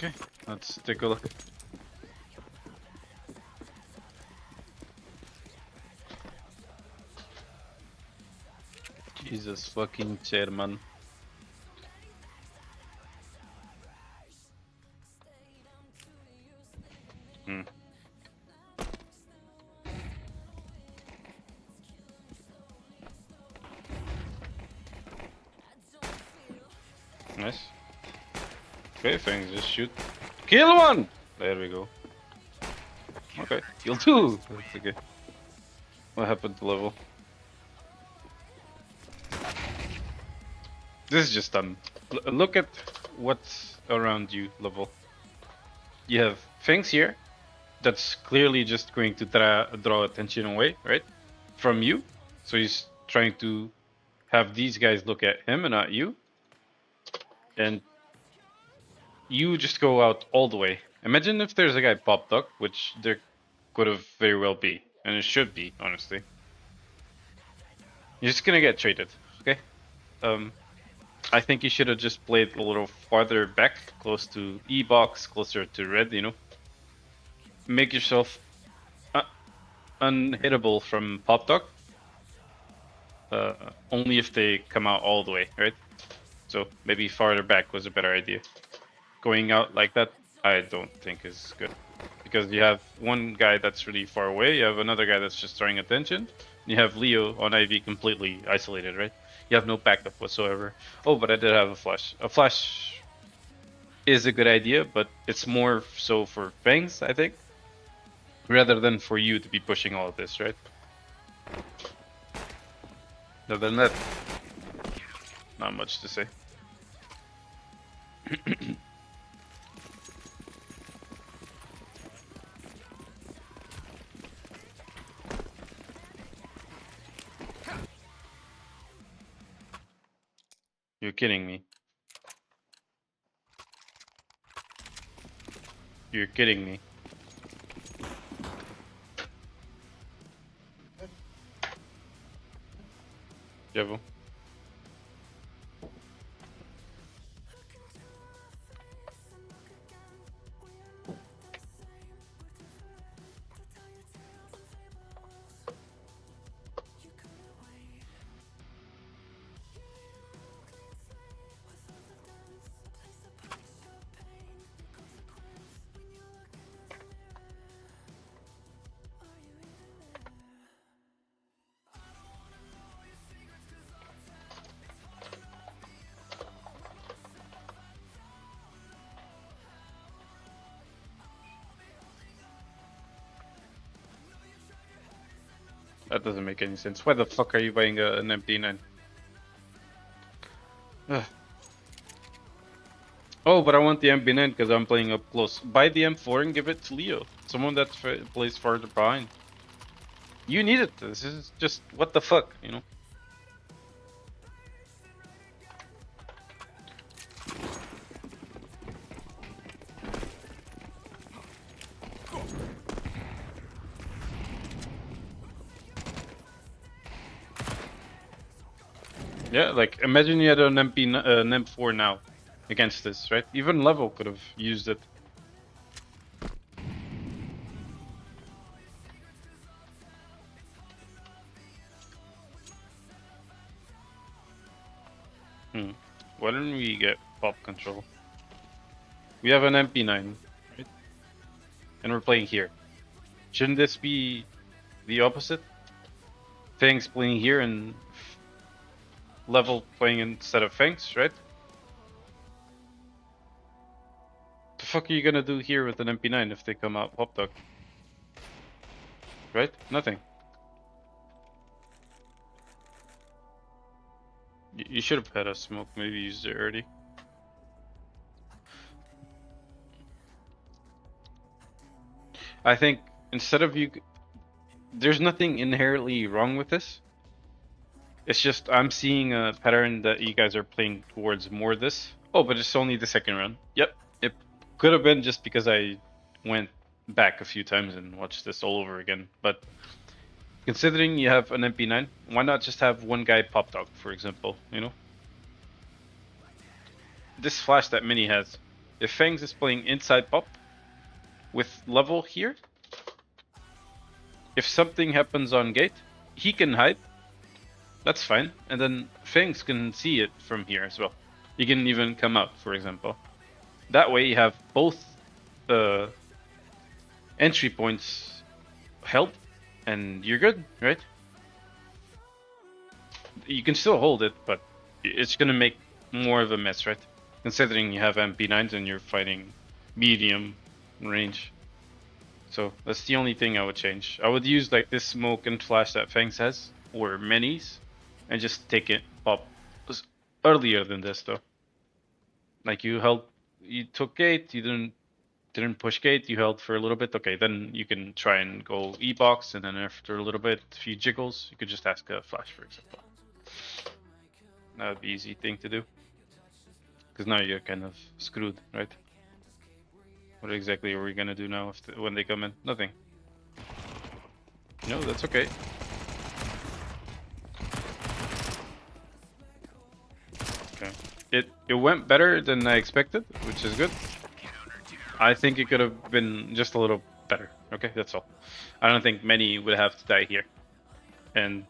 Okay, let's take a look. Jesus fucking chairman. Hmm. Nice. Okay, thanks, just shoot. Kill one! There we go. Okay, kill two! That's okay. What happened to level? This is just done. Look at what's around you, level. You have things here that's clearly just going to draw attention away, right? From you. So he's trying to have these guys look at him and not you. And you just go out all the way. Imagine if there's a guy popped up, which there could have very well be, and it should be, honestly. You're just gonna get traded, okay? I think you should have just played a little farther back, close to E box, closer to red, you know? Make yourself unhittable from pop dog. Only if they come out all the way, right? So maybe farther back was a better idea. Going out like that, I don't think is good. Because you have one guy that's really far away, you have another guy that's just drawing attention, you have Leo on IV completely isolated, right? You have no backup whatsoever. Oh, but I did have a flash. A flash is a good idea, but it's more so for Fangs, I think, rather than for you to be pushing all of this, right? Other than that, not much to say. You're kidding me. You're kidding me. Javu. That doesn't make any sense. Why the fuck are you buying an MP9? Ugh. Oh, but I want the MP9 because I'm playing up close. Buy the M4 and give it to Leo. Someone that plays farther behind. You need it. This is just, what the fuck, you know? Yeah, like, imagine you had an M4 now against this, right? Even Level could have used it. Why don't we get pop control? We have an MP9, right? And we're playing here. Shouldn't this be the opposite? Fangs playing here and Level playing instead of Fangs, right? The fuck are you gonna do here with an MP9 if they come out pop dog? Right? Nothing. You should have had a smoke, maybe used it early. I think instead of you, there's nothing inherently wrong with this. It's just I'm seeing a pattern that you guys are playing towards more this. Oh, but it's only the second run. Yep, it could have been just because I went back a few times and watched this all over again. But considering you have an MP9, why not just have one guy pop dog, for example, you know? This flash that Mini has. if Fangs is playing inside pop with level here, if something happens on gate, he can hide. That's fine. And then Fangs can see it from here as well. He can even come out, for example. That way you have both entry points held and you're good, right? You can still hold it, but it's gonna make more of a mess, right? Considering you have MP9s and you're fighting medium range. So that's the only thing I would change. I would use like this smoke and flash that Fangs has, or minis, and just take it pop earlier than this though. Like you took gate, you didn't push gate, you held for a little bit. Okay, then you can try and go E-box, and then after a little bit, a few jiggles, you could just ask a flash, for example. That would be an easy thing to do. Because now you're kind of screwed, right? What exactly are we gonna do now when they come in? Nothing. No, that's okay. Okay. It went better than I expected, which is good. I think it could have been just a little better. Okay, that's all. I don't think many would have to die here. And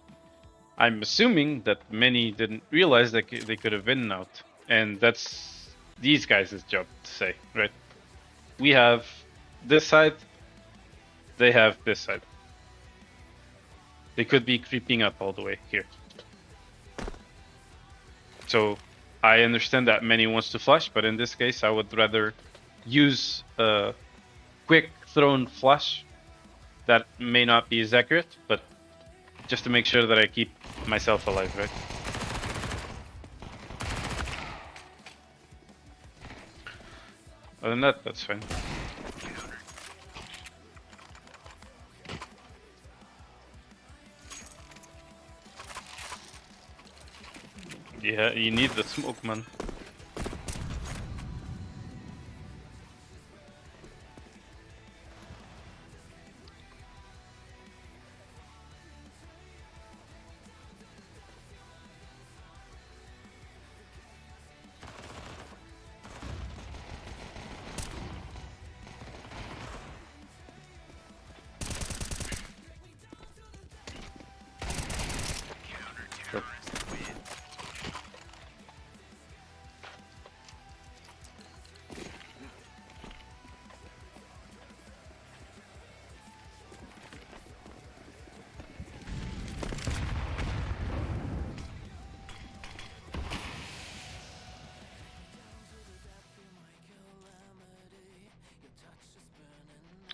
I'm assuming that many didn't realize that they could have been out. And that's these guys' job to say, right? We have this side, they have this side. They could be creeping up all the way here. So I understand that many wants to flash, but in this case I would rather use a quick thrown flash that may not be as accurate, but just to make sure that I keep myself alive, right? Other than that, that's fine. Yeah, you need the smoke, man. Sure.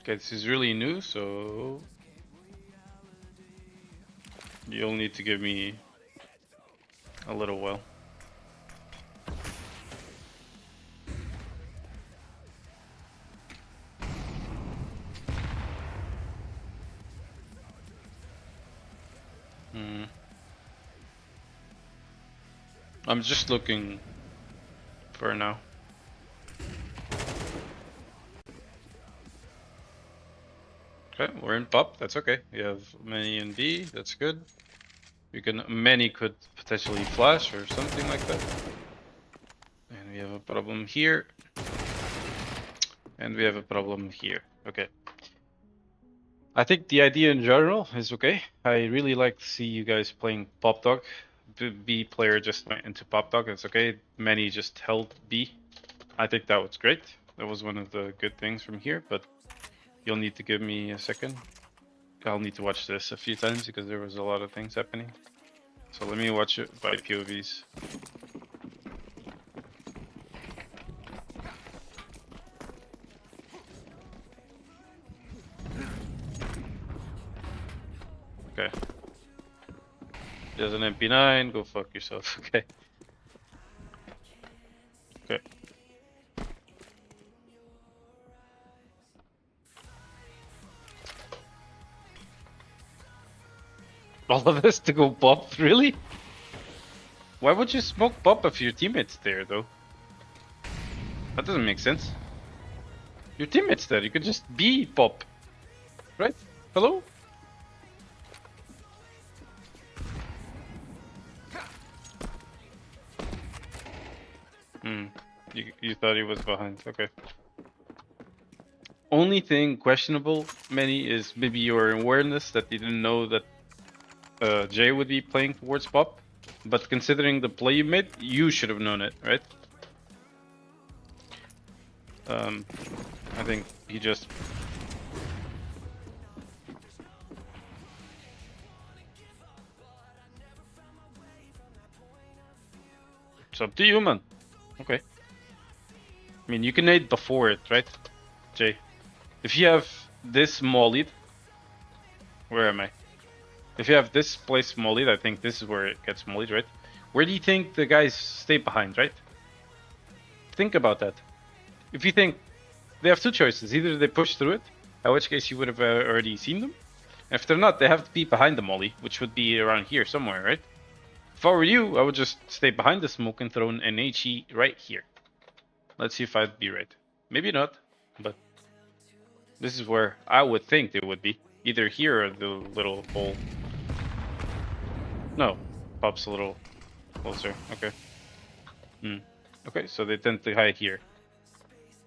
Okay, this is really new, so you'll need to give me a little while. I'm just looking for now. Okay, we're in pop, that's okay. We have many in B, that's good. Many could potentially flash or something like that. And we have a problem here. And we have a problem here. Okay. I think the idea in general is okay. I really like to see you guys playing Pop Dog. B player just went into Pop Dog, it's okay. Many just held B. I think that was great. That was one of the good things from here, but you'll need to give me a second. I'll need to watch this a few times because there was a lot of things happening. So let me watch it by POVs. Okay. There's an MP9, go fuck yourself, okay. Okay. All of us to go pop, really? Why would you smoke pop if your teammate's there, though? That doesn't make sense. Your teammate's there, you could just be pop. Right? Hello? You thought he was behind. Okay. Only thing questionable, Manny, is maybe your awareness that you didn't know that Jay would be playing towards Pop. But considering the play you made, you should have known it, right? I think he just... It's up to you, man. Okay. I mean, you can nade before it, right, Jay? If you have this mollied... Where am I? If you have this place mollied, I think this is where it gets mollied, right? Where do you think the guys stay behind, right? Think about that. If you think they have two choices, either they push through it, in which case you would have already seen them. If they're not, they have to be behind the molly, which would be around here somewhere, right? If I were you, I would just stay behind the smoke and throw an HE right here. Let's see if I'd be right. Maybe not, but this is where I would think they would be. Either here or the little hole. No, Pop's a little closer. Okay. Okay, so they tend to hide here.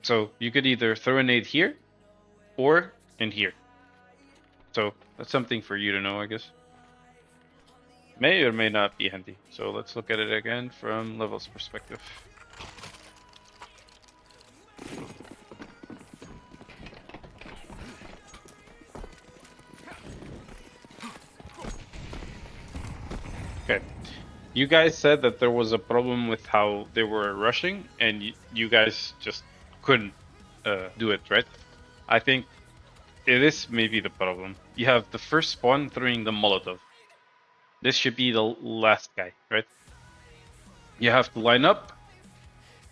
So you could either throw a nade here or in here. So that's something for you to know, I guess. May or may not be handy. So let's look at it again from Level's perspective. Okay. You guys said that there was a problem with how they were rushing, and you guys just couldn't do it, right? I think it is maybe the problem. You have the first spawn throwing the Molotov. This should be the last guy, right? You have to line up,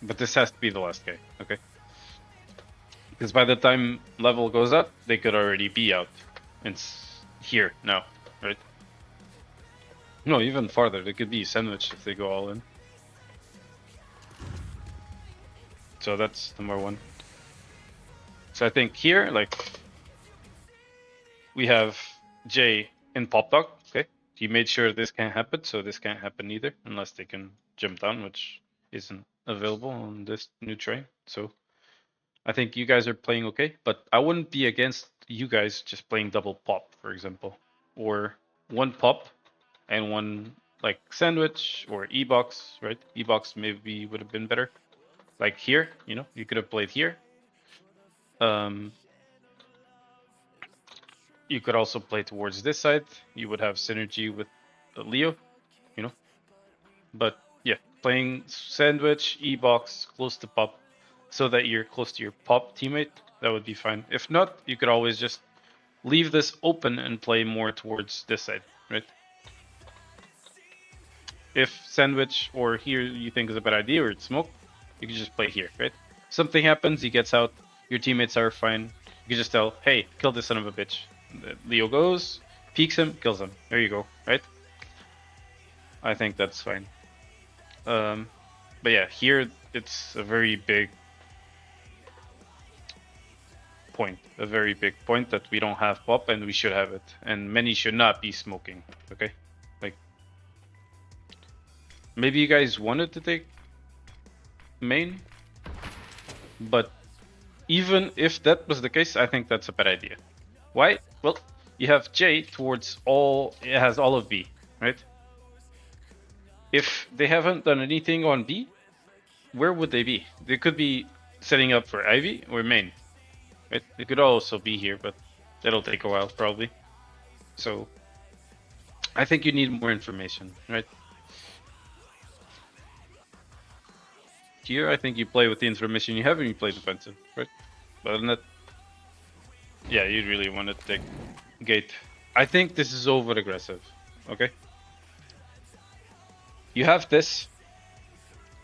but this has to be the last guy, okay? Because by the time level goes up, they could already be out. It's here now, right? No, even farther. They could be sandwiched if they go all in. So that's number one. So I think here, like, we have Jay in Pop Dog, okay? He made sure this can't happen, so this can't happen either, unless they can jump down, which isn't available on this new train. So I think you guys are playing okay, but I wouldn't be against you guys just playing double Pop, for example, or one Pop and one like sandwich or E-box, right? E-box maybe would have been better. Like here, you know, you could have played here. You could also play towards this side. You would have synergy with Leo, you know. But yeah, playing sandwich, E-box, close to Pop, so that you're close to your Pop teammate, that would be fine. If not, you could always just leave this open and play more towards this side, right? If sandwich or here you think is a bad idea, or it's smoke, you can just play here, right? Something happens, he gets out, your teammates are fine. You can just tell, hey, kill this son of a bitch. Leo goes, peeks him, kills him. There you go, right? I think that's fine. But yeah, here it's a very big point. A very big point that we don't have Pop and we should have it. And many should not be smoking, okay? Like, maybe you guys wanted to take main, but even if that was the case, I think that's a bad idea. Why? Well, you have J towards all, it has all of B, right? If they haven't done anything on B, where would they be? They could be setting up for Ivy or main, right? They could also be here, but that'll take a while probably. So I think you need more information, right? Here, I think you play with the information you have and you play defensive, right? But other than that, yeah, you really want to take gate. I think this is over aggressive, okay? You have this,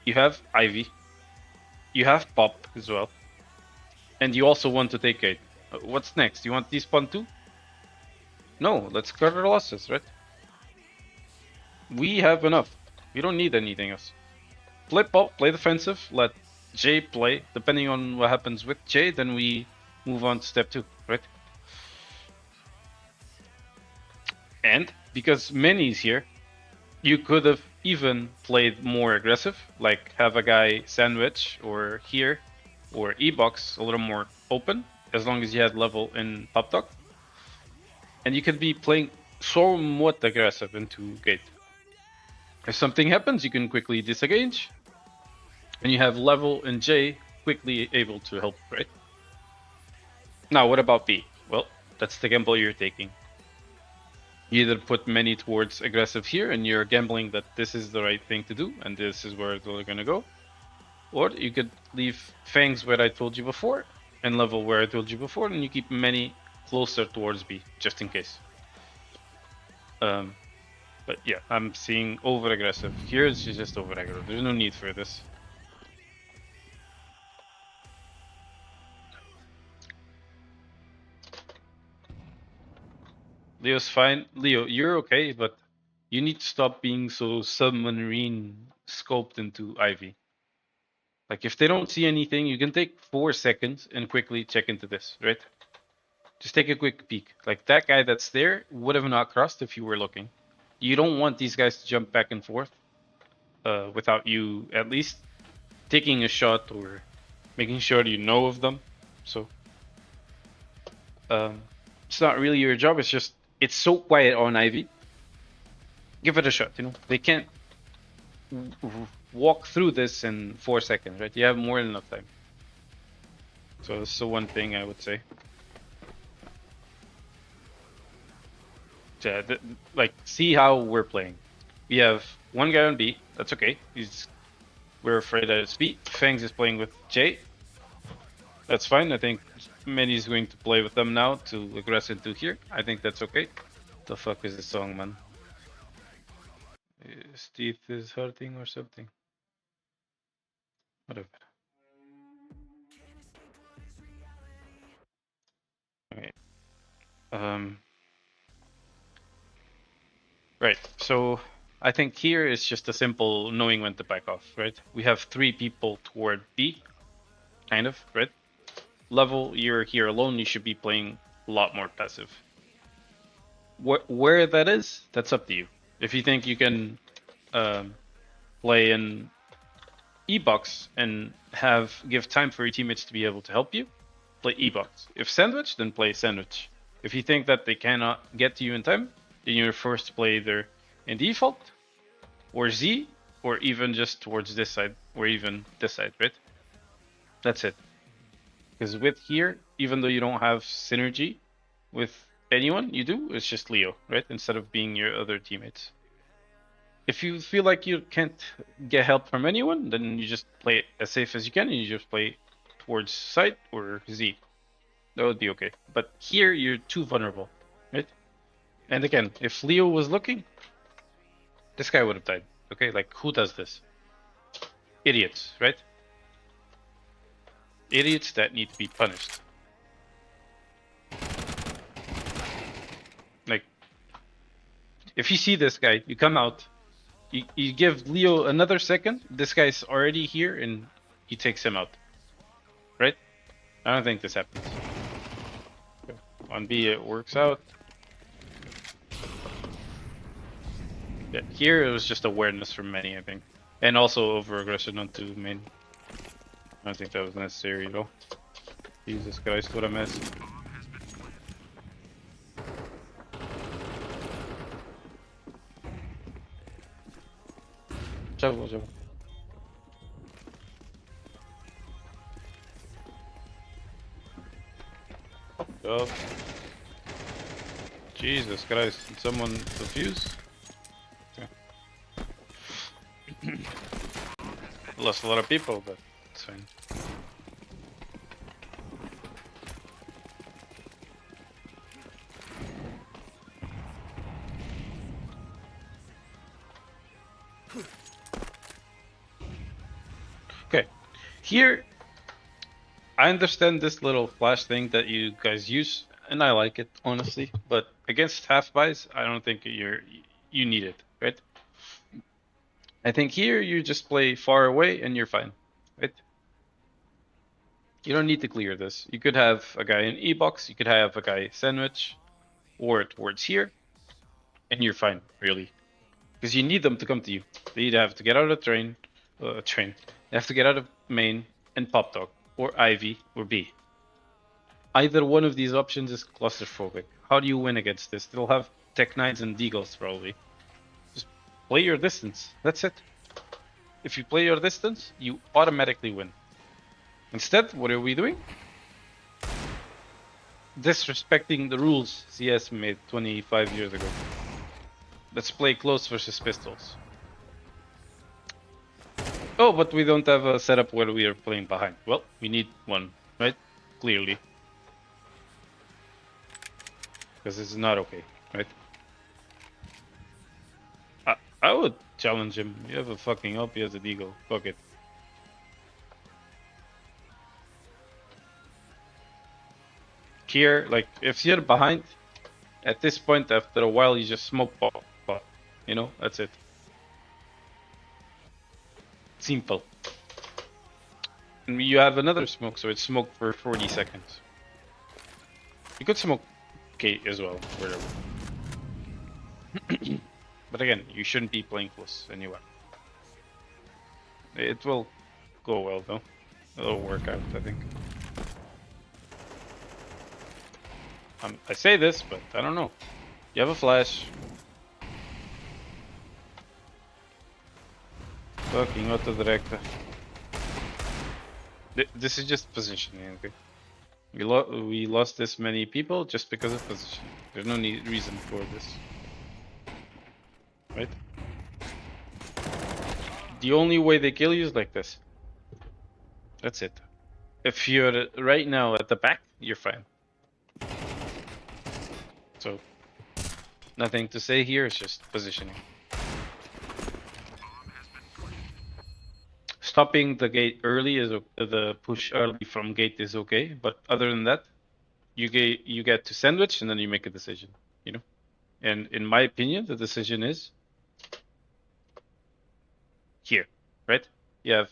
you have Ivy, you have Pop as well, and you also want to take gate. What's next? You want despawn too? No, let's cut our losses, right? We have enough. We don't need anything else. Play Pop, play defensive, let Jay play. Depending on what happens with Jay, then we move on to step 2, right? And because Manny's here, you could have even play more aggressive, like have a guy sandwich or here or E-box a little more open, as long as you had level in top dog. And you could be playing somewhat aggressive into gate. If something happens, you can quickly disengage, and you have level and J quickly able to help, right? Now, what about B? Well, that's the gamble you're taking. You either put many towards aggressive here, and you're gambling that this is the right thing to do, and this is where they're gonna go. Or you could leave Fangs where I told you before, and level where I told you before, and you keep many closer towards B, just in case. But yeah, I'm seeing over aggressive. Here it's just over aggressive. There's no need for this. Leo's fine. Leo, you're okay, but you need to stop being so submarine scoped into Ivy. Like if they don't see anything, you can take 4 seconds and quickly check into this, right? Just take a quick peek. Like that guy that's there would have not crossed if you were looking. You don't want these guys to jump back and forth without you at least taking a shot or making sure you know of them. So it's not really your job. It's just it's so quiet on Ivy. Give it a shot. You know they can't walk through this in 4 seconds, right? You have more than enough time. So that's the one thing I would say. Yeah, like see how we're playing. We have one guy on B. That's okay. We're afraid that it's B. Fangs is playing with J. That's fine. I think Manny's going to play with them now to aggress into here. I think that's okay. The fuck is this song, man? His teeth is hurting or something. Whatever. Okay. Right. So I think here is just a simple knowing when to back off, right? We have 3 people toward B, kind of, right? Level, you're here alone, you should be playing a lot more passive. Where that is, that's up to you. If you think you can play in E-box and give time for your teammates to be able to help you, play E-box. If sandwich, then play sandwich. If you think that they cannot get to you in time, then you're forced to play either in default or Z, or even just towards this side, or even this side, right? That's it. Because with here, even though you don't have synergy with anyone, you do, it's just Leo, right? Instead of being your other teammates. If you feel like you can't get help from anyone, then you just play it as safe as you can, and you just play towards side or Z. That would be okay. But here, you're too vulnerable, right? And again, if Leo was looking, this guy would have died. Okay, like who does this? Idiots, right? Idiots that need to be punished. Like, if you see this guy, you come out, you give Leo another second, this guy's already here, and he takes him out. Right? I don't think this happens. Okay. On B, it works out. Yeah, here it was just awareness from many, I think. And also over-aggression onto main. I don't think that was necessary at all. Jesus Christ, what a mess. Shovel, shovel. Oh. Jesus Christ, did someone defuse? Okay. Lost a lot of people, but it's fine. Okay, here I understand this little flash thing that you guys use, and I like it honestly. But against half buys, I don't think you need it, right? I think here you just play far away and you're fine, right? You don't need to clear this. You could have a guy in E-box, you could have a guy sandwich, or towards here, and you're fine, really. Because you need them to come to you. They either have to get out of the train. They have to get out of main and pop dog, or Ivy, or B. Either one of these options is claustrophobic. How do you win against this? They'll have Tech Knights and Deagles probably. Just play your distance. That's it. If you play your distance, you automatically win. Instead, what are we doing? Disrespecting the rules CS made 25 years ago. Let's play close versus pistols. Oh, but we don't have a setup where we are playing behind. Well, we need one, right? Clearly. Because this is not okay, right? I would challenge him. You have a fucking up, he has a deagle. Fuck it. Here, like, if you're behind, at this point, after a while, you just smoke pop. You know, that's it. Simple. And you have another smoke, so it's smoke for 40 seconds. You could smoke Kate as well, whatever. But again, you shouldn't be playing close anyway. It will go well though. It'll work out, I think. I say this, but I don't know. You have a flash. Fucking autodirector. This is just positioning, okay? We lost this many people just because of position. There's no reason for this. Right? The only way they kill you is like this. That's it. If you're right now at the back, you're fine. So, nothing to say here, it's just positioning. Stopping the gate early is the push early from gate is okay, but other than that, you get to sandwich and then you make a decision, you know. And in my opinion, the decision is here, right? You have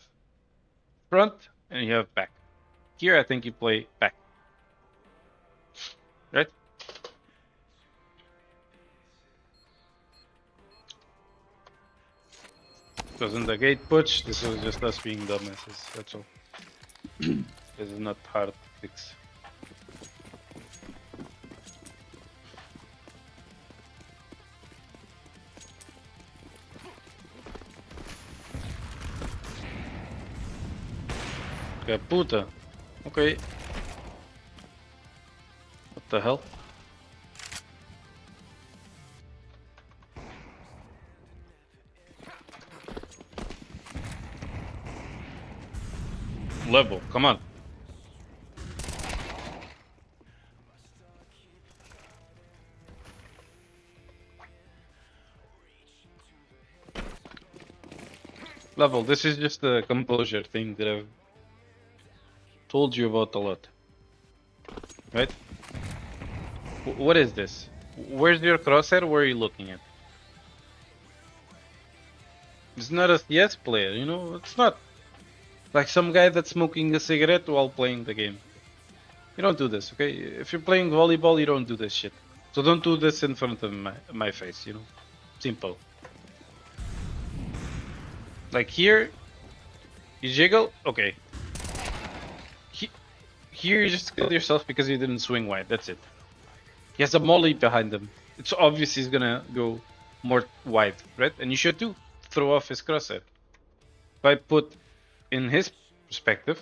front and you have back. Here, I think you play back, right? Because in the gate push, this was just us being dumbasses, that's all. This is not hard to fix. Que puta. Okay. What the hell? Level, come on. Level, this is just a composure thing that I've told you about a lot. Right? What is this? Where's your crosshair? Where are you looking at? It's not a CS player, you know? It's not like some guy that's smoking a cigarette while playing the game. You don't do this, okay? If you're playing volleyball, you don't do this shit. So don't do this in front of my face, you know? Simple. Like here, you jiggle, okay. Here you just killed yourself because you didn't swing wide, that's it. He has a molly behind him. It's obvious he's gonna go more wide, right? And you should do throw off his crosshair. If I put in his perspective,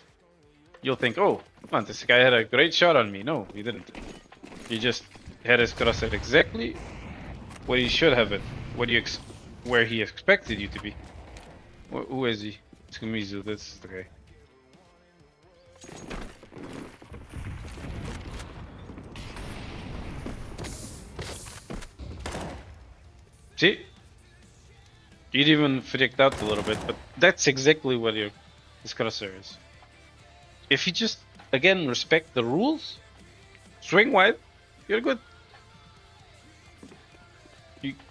you'll think, oh, man, this guy had a great shot on me. No, he didn't. He just had his crosshair exactly where he should have it. Where he expected you to be. Who is he? It's Kamizu, that's the guy. See? You'd even freaked out a little bit, but that's exactly what his crosshair is. If you just, again, respect the rules, swing wide, you're good.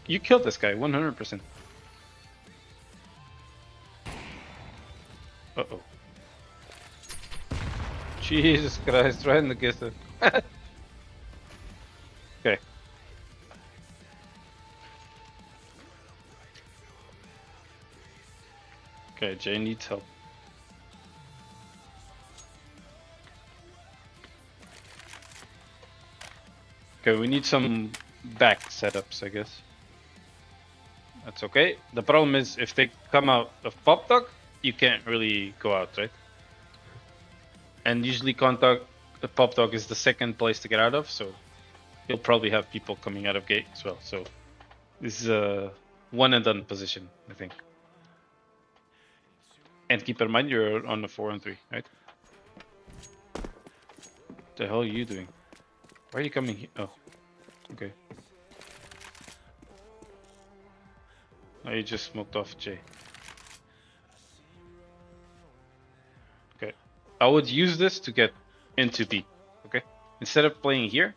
You killed this guy, 100%. Uh-oh. Jesus Christ, right in the kiss it. Okay. Okay, Jay needs help. Okay, we need some back setups, I guess. That's okay. The problem is if they come out of pop dog, you can't really go out, right? And usually contact the pop dog is the second place to get out of, so you'll probably have people coming out of gate as well. So this is a one and done position, I think. And keep in mind you're on the 4 and 3, right? What the hell are you doing? Why are you coming here? Oh, okay. Oh, you just smoked off Jay. Okay. I would use this to get into B. Okay. Instead of playing here,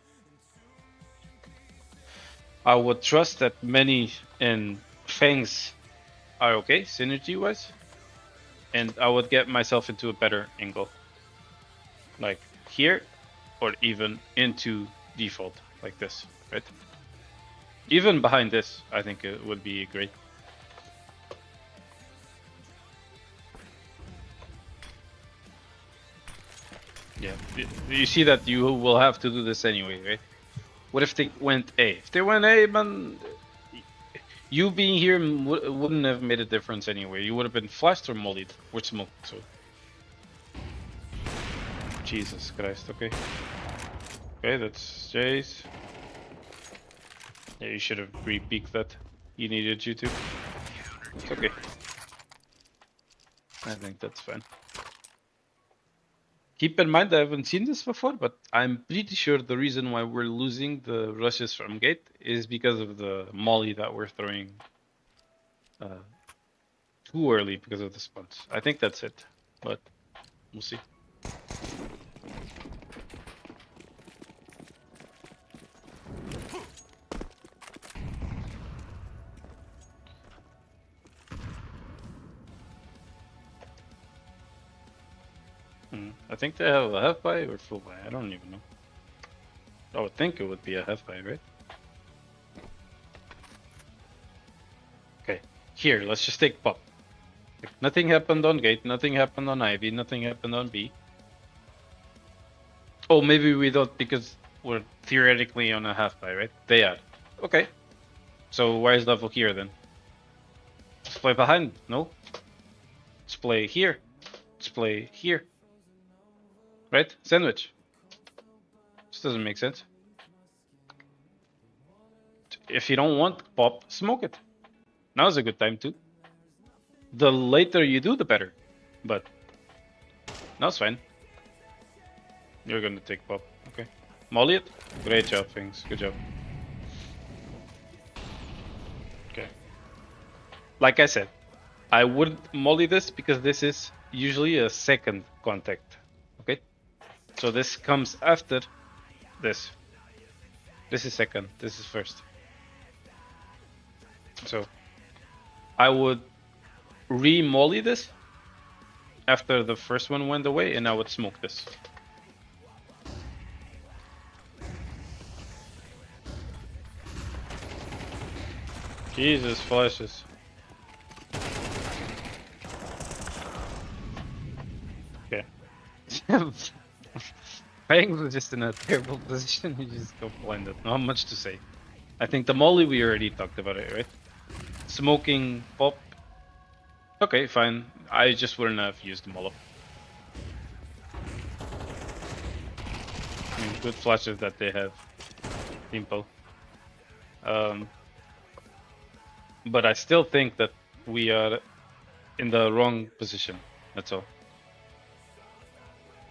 I would trust that many and Fangs are okay synergy wise. And I would get myself into a better angle. Like here, or even into default, like this, right? Even behind this, I think it would be great. Yeah, you see that you will have to do this anyway, right? What if they went A? If they went A, man, you being here wouldn't have made a difference anyway. You would have been flashed or mollied or smoked, so. Jesus Christ, okay. Okay, that's Jay's. Yeah, you should have re-peeked that. He needed you to. It's okay. I think that's fine. Keep in mind, I haven't seen this before, but I'm pretty sure the reason why we're losing the rushes from gate is because of the molly that we're throwing too early because of the spawns. I think that's it, but we'll see. I think they have a half buy or full buy. I don't even know. I would think it would be a half buy, right? Okay, here, let's just take pop. Like, nothing happened on gate, nothing happened on Ivy, nothing happened on B. Oh, maybe we don't because we're theoretically on a half buy, right? They are. Okay. So why is level here then? Let's play behind. No. Let's play here. Let's play here. Right? Sandwich. This doesn't make sense. If you don't want pop, smoke it. Now's a good time too. The later you do, the better. But now's fine. You're gonna take pop. Okay. Molly it? Great job, things. Good job. Okay. Like I said, I wouldn't molly this because this is usually a second contact. Okay? So this comes after this. This is second, this is first. So I would re-molly this after the first one went away and I would smoke this. Jesus flashes. Okay. Fangs was just in a terrible position. He just got blinded. Not much to say. I think the molly we already talked about it, right? Smoking pop. Okay, fine. I just wouldn't have used the molly. I mean, good flashes that they have. Simple. But I still think that we are in the wrong position. That's all.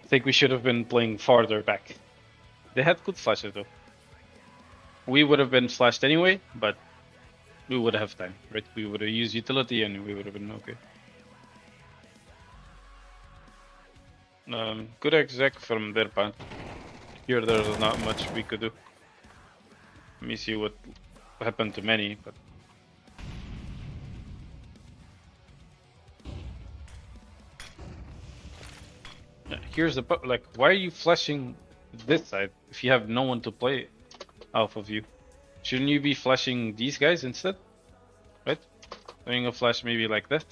I think we should have been playing farther back. They had good flashes though. We would have been flashed anyway, but we would have time, right? We would have used utility and we would have been okay. Good exec from their part. Here there's not much we could do. Let me see what happened to many, but here's the like, why are you flashing this side if you have no one to play off of you? Shouldn't you be flashing these guys instead? Right? Doing a flash maybe like that.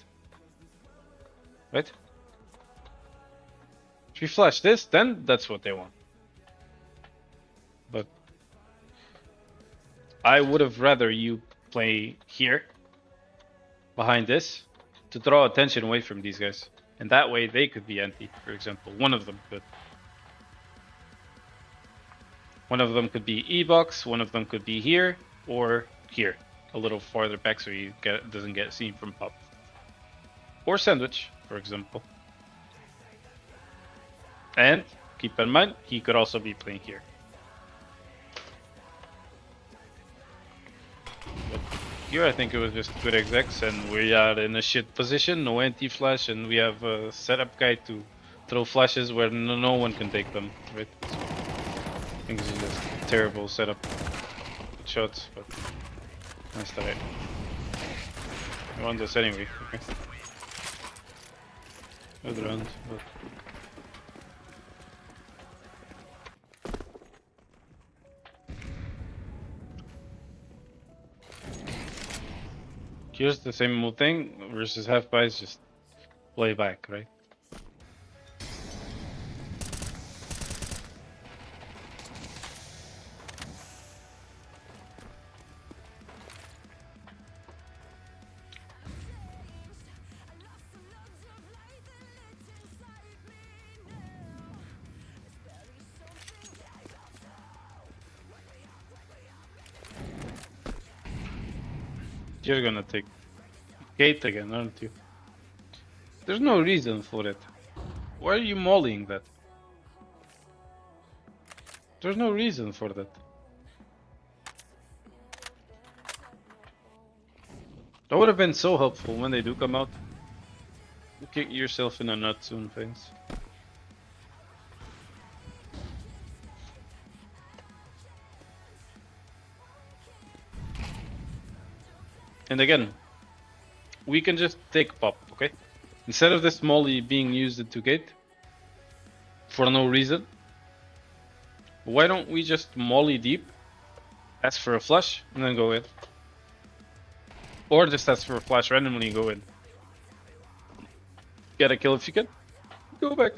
right? If we flash this, then that's what they want. But I would have rather you play here, behind this, to draw attention away from these guys. And that way they could be anti, for example. One of them could. One of them could be E-box, one of them could be here, or here. A little farther back so he doesn't get seen from pop. Or sandwich, for example. And keep in mind, he could also be playing here. But here I think it was just good execs and we are in a shit position, no anti-flash, and we have a setup guy to throw flashes where no one can take them, right? So I think this is just a terrible setup. Good shots, but nice try. I want this anyway, okay. Good round, but... Here's the same old thing versus half buys, just play back, right? You're gonna take gate again, aren't you? There's no reason for it. Why are you mollying that? There's no reason for that. That would have been so helpful when they do come out. You kick yourself in a nut soon, things. And again, we can just take pop, okay? Instead of this molly being used into gate for no reason, why don't we just molly deep, ask for a flush, and then go in? Or just ask for a flash randomly and go in. Get a kill if you can. Go back.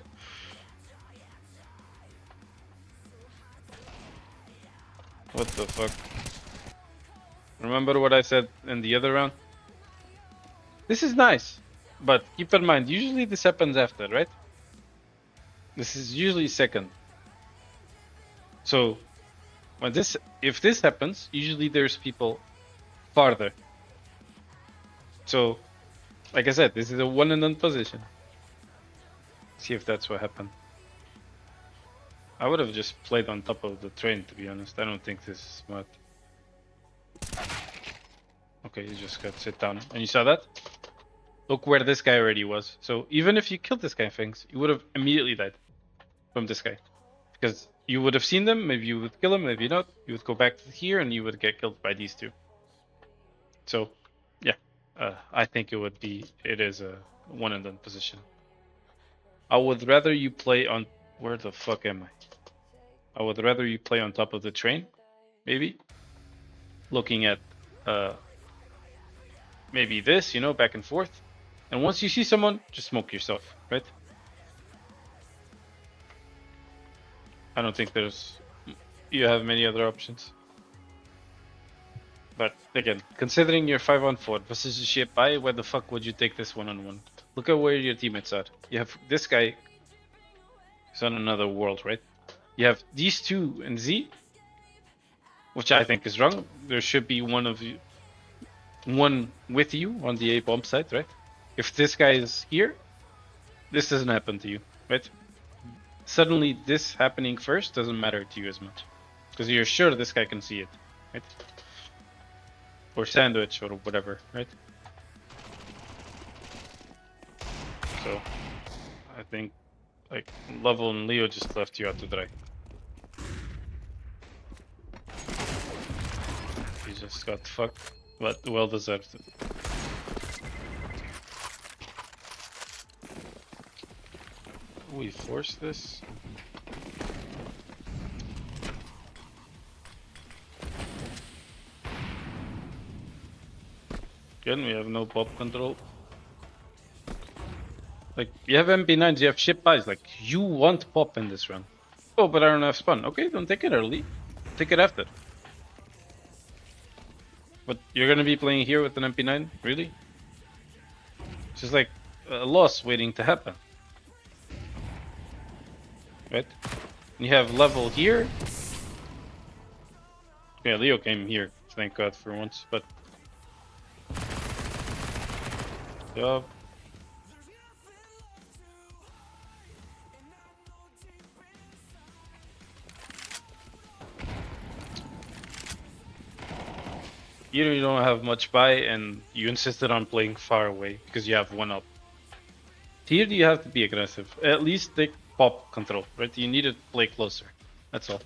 What the fuck? Remember what I said in the other round? This is nice, but keep in mind, usually this happens after, right? This is usually second. So, if this happens, usually there's people farther. So, like I said, this is a one and done position. See if that's what happened. I would have just played on top of the train, to be honest. I don't think this is smart. Okay, you just got sit down. And you saw that? Look where this guy already was. So even if you killed this guy, things, you would have immediately died from this guy. Because you would have seen them, maybe you would kill him, maybe not. You would go back to here and you would get killed by these two. So, yeah. I think it is a one and done position. I would rather you play on... Where the fuck am I? I would rather you play on top of the train, maybe. Looking at maybe this, you know, back and forth. And once you see someone, just smoke yourself, right? I don't think you have many other options. But again, considering you're 5-on-4 versus a ship, where the fuck would you take this one-on-one? Look at where your teammates are. You have this guy who's on another world, right? You have these two in Z, which I think is wrong. There should be one with you on the A bomb side, right? If this guy is here, this doesn't happen to you, right? Suddenly this happening first doesn't matter to you as much. Because you're sure this guy can see it, right? Or sandwich or whatever, right? So, I think, like, Level and Leo just left you out to dry. He just got fucked, but well deserved. We force this? Again, we have no pop control. Like, you have MP9s, you have ship buys. Like, you want pop in this run. Oh, but I don't have spawn. Okay, don't take it early. Take it after. But you're gonna be playing here with an MP9? Really? It's just like a loss waiting to happen. Right? You have level here. Yeah, Leo came here, thank God for once, but... Yup. You don't have much buy, and you insisted on playing far away because you have one up. Here you have to be aggressive. At least take pop control, right? You need to play closer. That's all.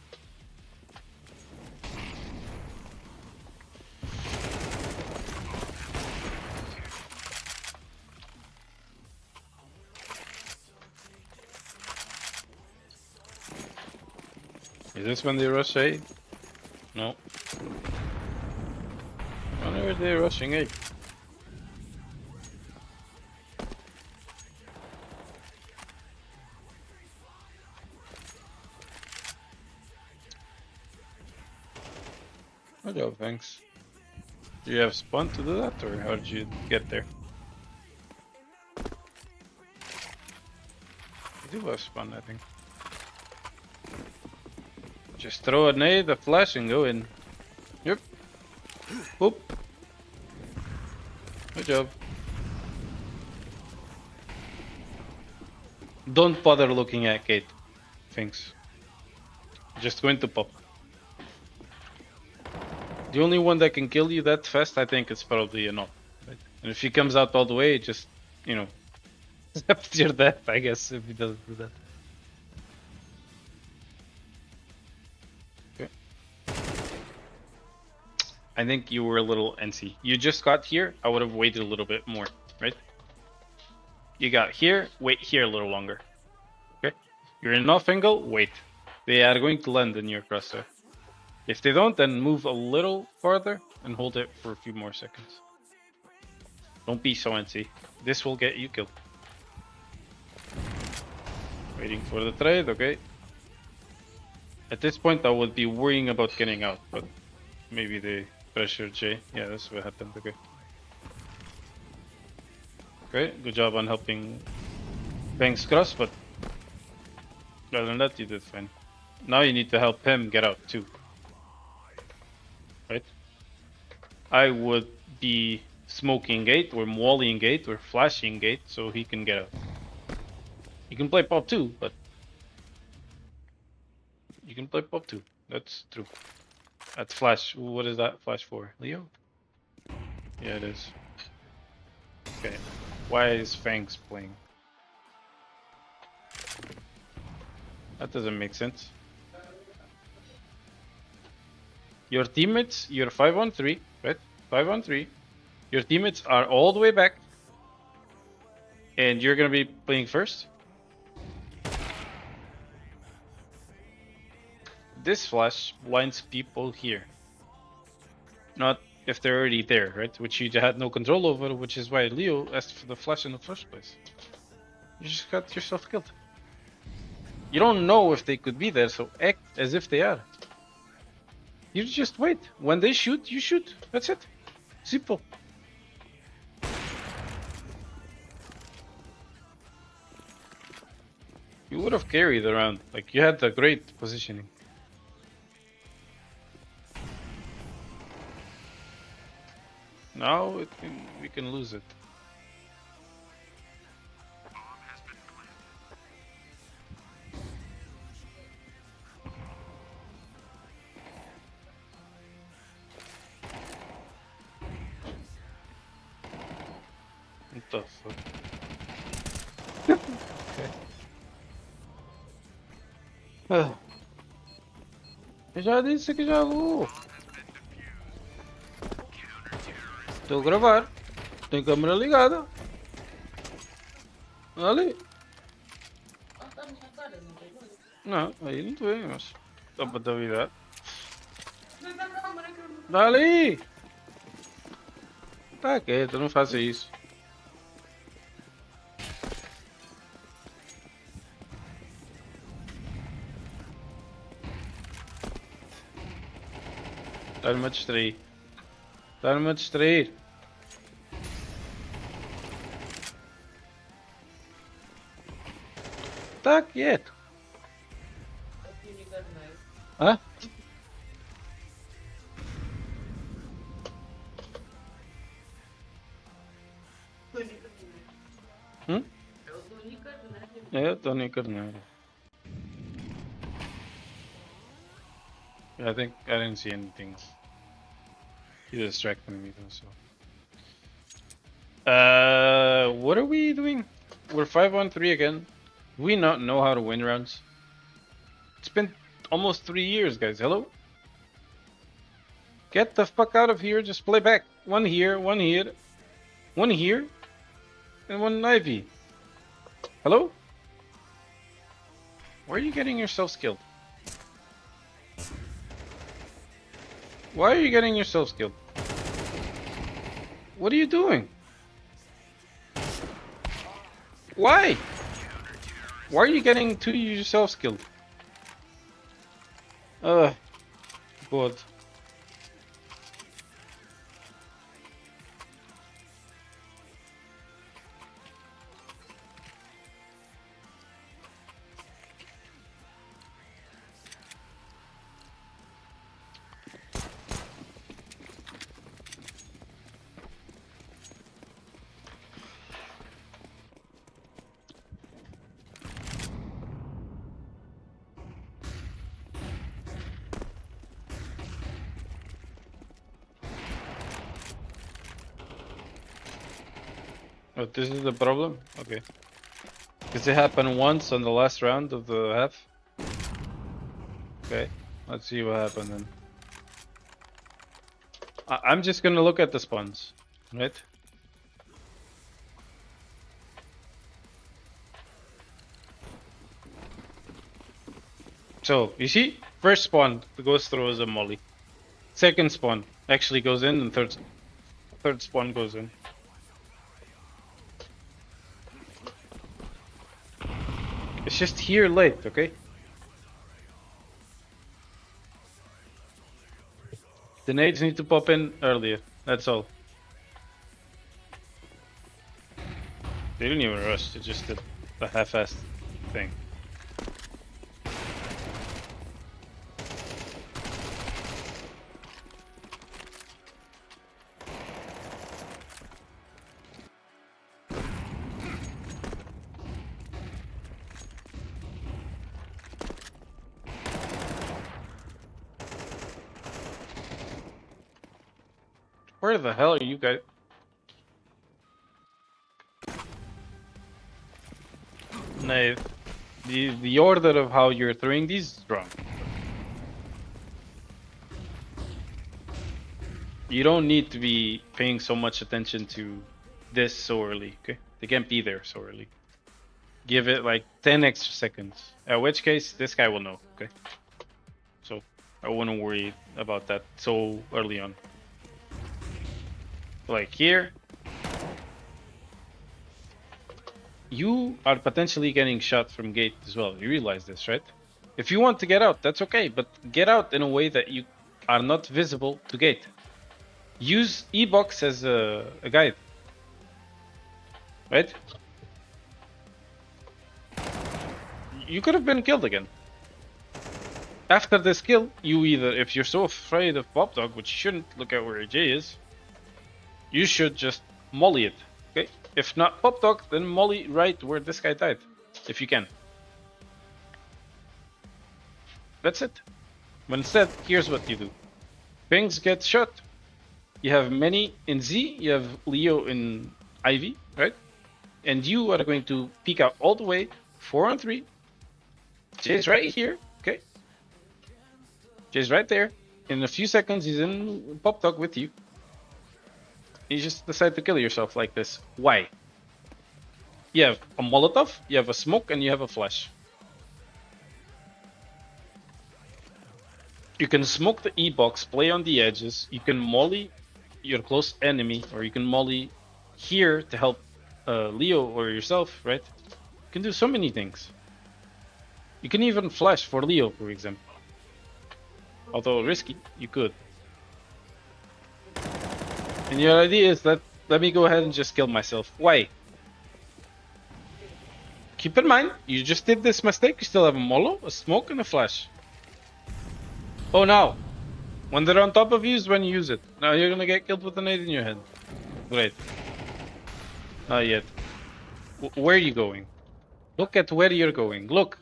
Is this when they rush A? No. When are they rushing A? Good job, thanks. Do you have spawn to do that, or how did you get there? You do have spawn, I think. Just throw a nade, a flash, and go in. Yep. Boop. Good job. Don't bother looking at Kate. Thanks. Just going to pop. The only one that can kill you that fast, I think, is probably a knock. Right? And if he comes out all the way, just, you know, accept your death, I guess, if he doesn't do that. Okay. I think you were a little NC. You just got here, I would have waited a little bit more, right? You got here, wait here a little longer. Okay? You're in off angle, wait. They are going to land in your crosshair. If they don't, then move a little farther and hold it for a few more seconds. Don't be so NC. This will get you killed. Waiting for the trade, okay. At this point, I would be worrying about getting out, but maybe they pressured J. Yeah, that's what happened, okay. Okay, good job on helping Banks cross, but other than that, you did fine. Now you need to help him get out too. Right? I would be smoking gate or mollying gate or flashing gate so he can get out. You can play pop too, but you can play pop too. That's true. That's flash. What is that flash for? Leo? Yeah, it is. Okay. Why is Fangs playing? That doesn't make sense. Your teammates, you're 5-on-3, right? 5-on-3. Your teammates are all the way back. And you're gonna be playing first? This flash blinds people here. Not if they're already there, right? Which you had no control over, which is why Leo asked for the flash in the first place. You just got yourself killed. You don't know if they could be there, so act as if they are. You just wait. When they shoot, you shoot. That's it. Simple. You would have carried around. Like, you had a great positioning. Now we can lose it. What the fuck? Okay. Eu já disse que já vou. Estou a gravar. Tem câmera ligada. Ali. Não, aí não tem, mas dá para duvidar. Dali! Tá quieto, não faça isso. Dá-lhe distrair. Dá-lhe distrair. Tá quieto. Hã? É o Tony Carneiro. I think I didn't see anything. He distracted me though, so. What are we doing? We're 5-on-3 again. Do we not know how to win rounds? It's been almost 3 years, guys. Hello? Get the fuck out of here. Just play back. One here, one here, one here, and one Ivy. Hello? Where are you getting yourself skilled? Why are you getting yourself skilled? What are you doing? Why? Why are you getting to yourself skilled? God. Oh, this is the problem? Okay. Because it happened once on the last round of the half. Okay, let's see what happened then. I'm just gonna look at the spawns, right? So, you see? First spawn goes through as a molly. Second spawn actually goes in, and third spawn goes in. It's just here late, okay? The nades need to pop in earlier, that's all. They didn't even rush, they just did a half-assed thing. Where the hell are you guys? No, the order of how you're throwing these is wrong. You don't need to be paying so much attention to this so early, okay? They can't be there so early. Give it like 10 extra seconds. At which case, this guy will know, okay? So, I wouldn't worry about that so early on. Like here, you are potentially getting shot from gate as well. You realize this, right? If you want to get out, that's okay, but get out in a way that you are not visible to gate. Use E-box as a guide, right? You could have been killed again. After this kill, you either, if you're so afraid of Pop Dog, which you shouldn't, look at where J is, you should just molly it, okay? If not Pop Dog, then molly right where this guy died, if you can. That's it. But instead, here's what you do. Pings get shot. You have many in Z, you have Leo in Ivy, right? And you are going to peek out all the way, 4-on-3. Jay's right here, okay? Jay's right there. In a few seconds, he's in Pop Dog with you. You just decide to kill yourself like this. Why? You have a Molotov, you have a smoke, and you have a flash. You can smoke the E-box, play on the edges. You can molly your close enemy, or you can molly here to help Leo or yourself, right? You can do so many things. You can even flash for Leo, for example. Although risky, you could. And your idea is let me go ahead and just kill myself. Why? Keep in mind, you just did this mistake. You still have a Molo, a Smoke, and a Flash. Oh no! When they're on top of you is when you use it. Now you're gonna get killed with a nade in your head. Great. Not yet. Where are you going? Look at where you're going. Look.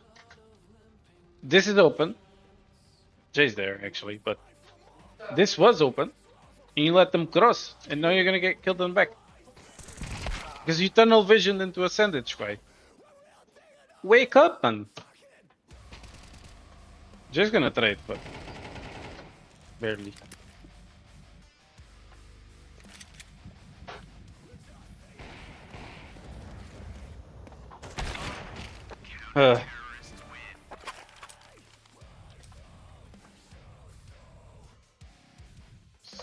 This is open. Jay's there, actually, but this was open. And you let them cross. And now you're gonna get killed in the back. Because you tunnel visioned into a sandwich, right? Wake up, man. Jay's gonna trade, but barely. Uh.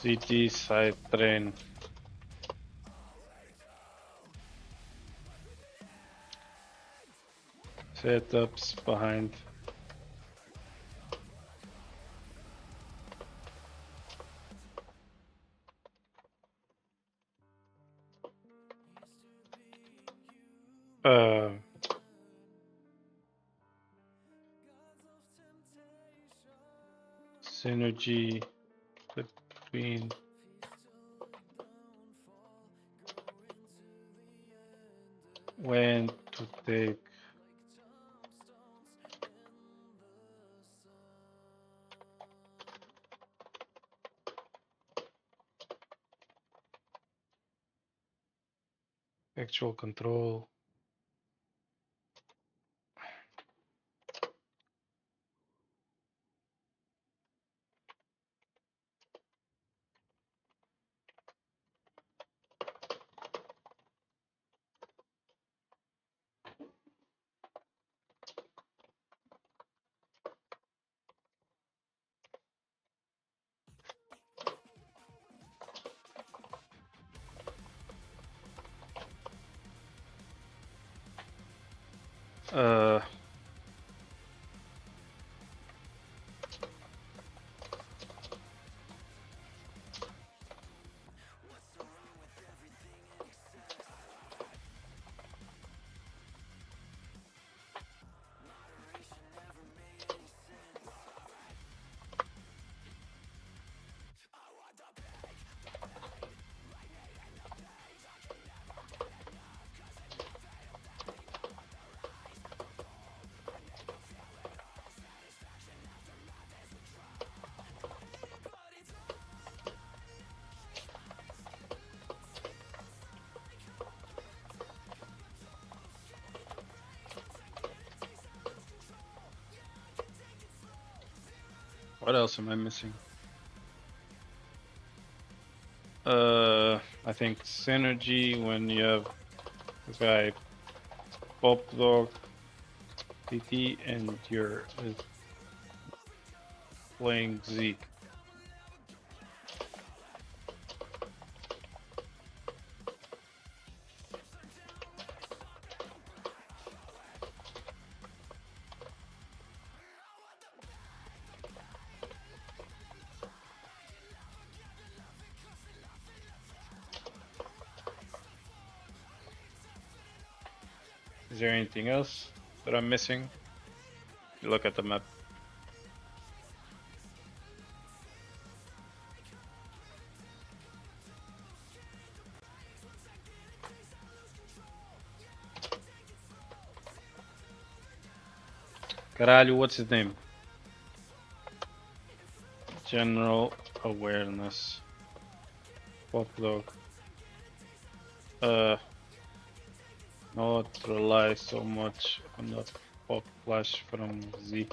CT side train. Setups behind. Synergy between when to take actual control. Uh, what else am I missing? I think synergy when you have the guy Pop Dog, TT, and you're playing Zeke. Is there anything else that I'm missing? You look at the map. Caralho, what's his name? General awareness. Pop Dog. Not rely so much on the pop flash from Z.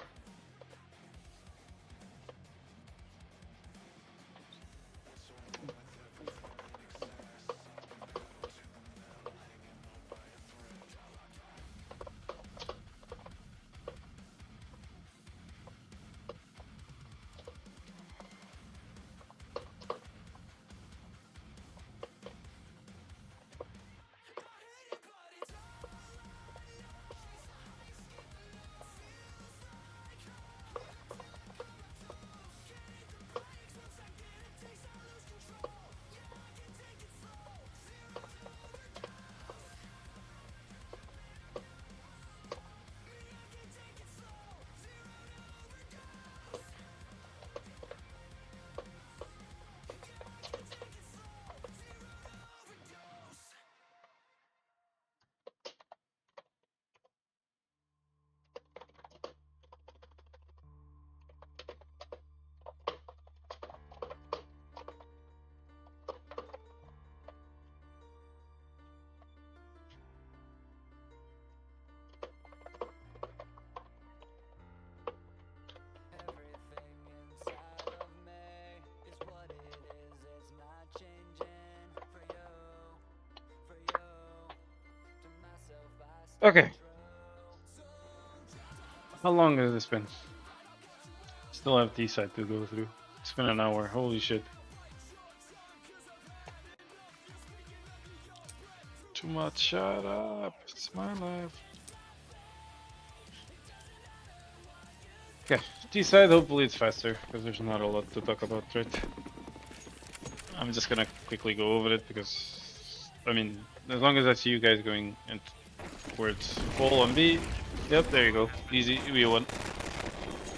Okay. How long has this been? Still have T-side to go through. It's been an hour. Holy shit. Too much. Shut up. It's my life. Okay. T-side, hopefully it's faster, because there's not a lot to talk about, right? I'm just gonna quickly go over it, because, I mean, as long as I see you guys going towards full on B. Yep, there you go. Easy. We won.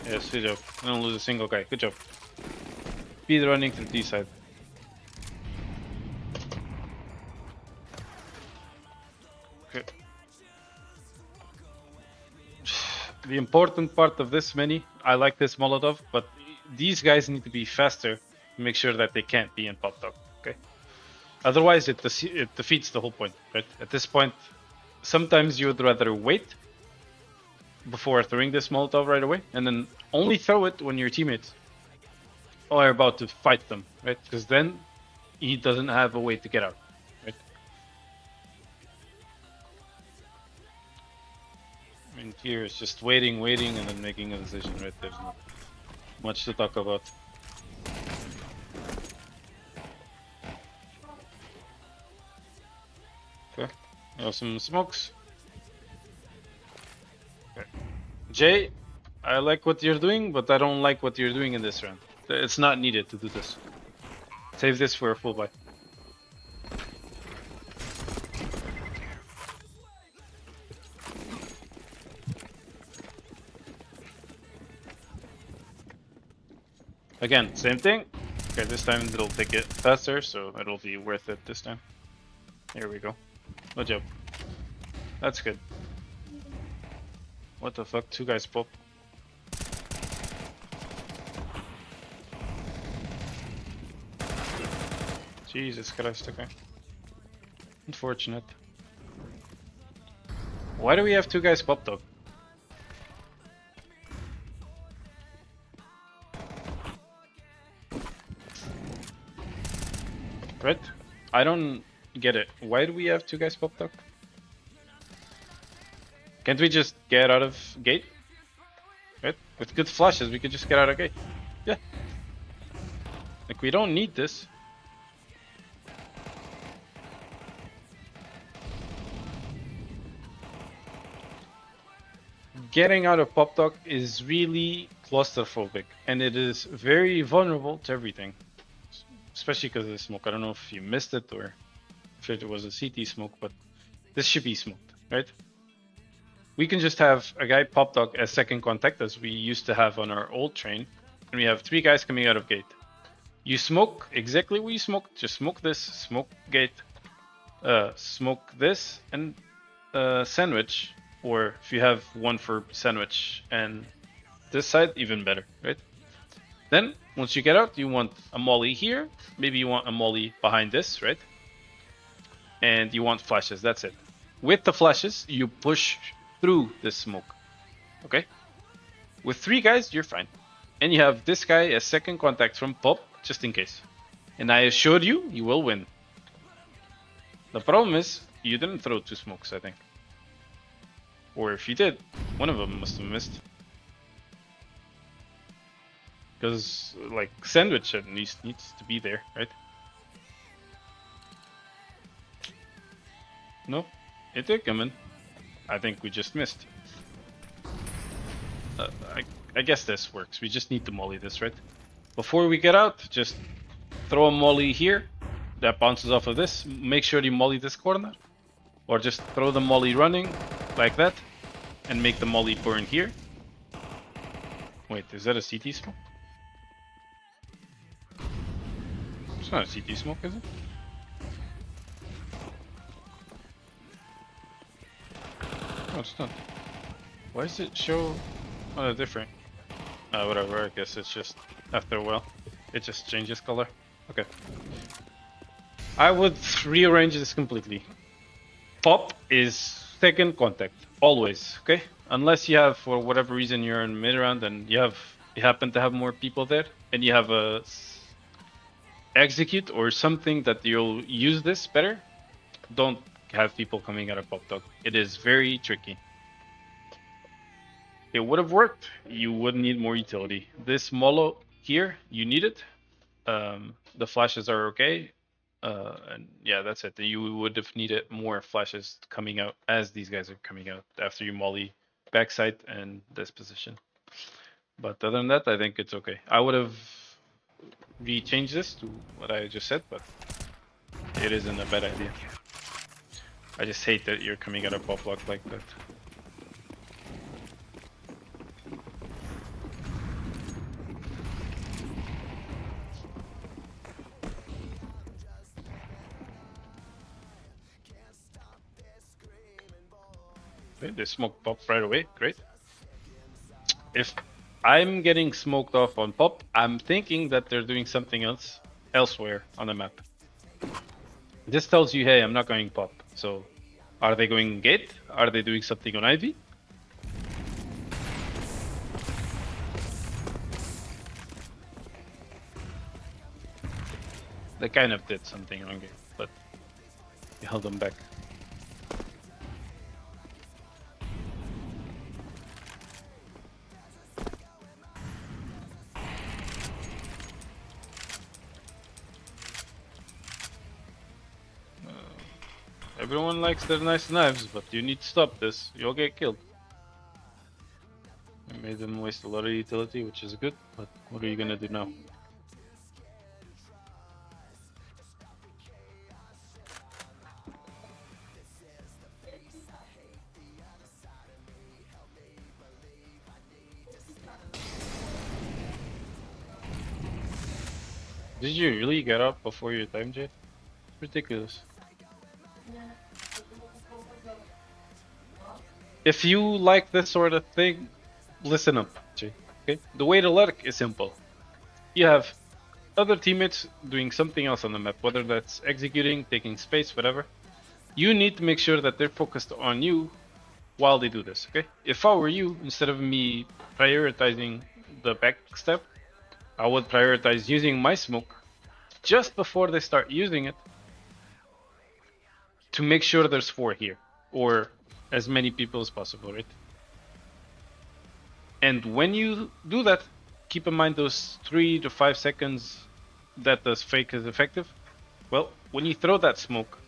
Yes, good job. I don't lose a single guy. Good job. Speed running to the D side. Okay. The important part of this mini, I like this Molotov, but these guys need to be faster to make sure that they can't be in pop dog. Okay. Otherwise, it defeats the whole point, right? At this point, sometimes you would rather wait before throwing this Molotov right away, and then only throw it when your teammates are about to fight them, right? Because then he doesn't have a way to get out, right? I mean, here it's just waiting, and then making a decision, right? There's not much to talk about. Okay, some smokes. Okay. Jay, I like what you're doing, but I don't like what you're doing in this round. It's not needed to do this. Save this for a full buy. Again, same thing. Okay, this time it'll take it faster, so it'll be worth it this time. Here we go. Good job. That's good. What the fuck? Two guys pop. Jesus Christ, okay. Unfortunate. Why do we have two guys pop dog? Right? I don't get it. Why do we have two guys pop dog? Can't we just get out of gate? Right? With good flashes, we could just get out of gate. Yeah. Like, we don't need this. Getting out of pop dog is really claustrophobic, and it is very vulnerable to everything. Especially because of the smoke. I don't know if you missed it or if it was a CT smoke, but this should be smoked, right? We can just have a guy pop dog as second contact, as we used to have on our old train, and we have three guys coming out of gate. You smoke exactly what you smoke. Just smoke this, smoke gate, smoke this, and sandwich. Or if you have one for sandwich and this side, even better, right? Then, once you get out, you want a molly here. Maybe you want a molly behind this, right? And you want flashes, that's it. With the flashes, you push through this smoke, okay? With three guys, you're fine. And you have this guy as second contact from pop, just in case. And I assure you, you will win. The problem is, you didn't throw two smokes, I think. Or if you did, one of them must have missed. Because, like, sandwich at least needs to be there, right? No, it did come in. I think we just missed. I guess this works. We just need to molly this, right? Before we get out, just throw a molly here. That bounces off of this. Make sure you molly this corner. Or just throw the molly running, like that. And make the molly burn here. Wait, is that a CT smoke? It's not a CT smoke, is it? No, it's not. Why does it show different? Whatever, I guess it's just after a while. It just changes color. Okay. I would rearrange this completely. Pop is second contact, always, okay? Unless you have, for whatever reason, you're in mid round and you happen to have more people there, and you have a execute or something that you'll use this better. Don't have people coming out of pop dog. It is very tricky. It would have worked. You would need more utility. This Molo here, you need it. The flashes are okay. And yeah, that's it. You would have needed more flashes coming out as these guys are coming out after you molly backside and this position. But other than that, I think it's okay. I would have re-changed this to what I just said, but it isn't a bad idea. I just hate that you're coming out of pop block like that. Okay, they smoke pop right away. Great. If I'm getting smoked off on pop, I'm thinking that they're doing something else elsewhere on the map. This tells you, hey, I'm not going pop. So, are they going gate? Are they doing something on Ivy? They kind of did something on gate, but you held them back. Everyone likes their nice knives, but you need to stop this. You'll get killed. I made them waste a lot of utility, which is good, but what are you gonna do now? Did you really get up before your time, Jay? Ridiculous. If you like this sort of thing, listen up, Jay. Okay? The way to lurk is simple. You have other teammates doing something else on the map, whether that's executing, taking space, whatever. You need to make sure that they're focused on you while they do this, okay? If I were you, instead of me prioritizing the back step, I would prioritize using my smoke just before they start using it to make sure there's 4 here, or as many people as possible, right? And when you do that, keep in mind those 3 to 5 seconds that the fake is effective. Well, when you throw that smoke,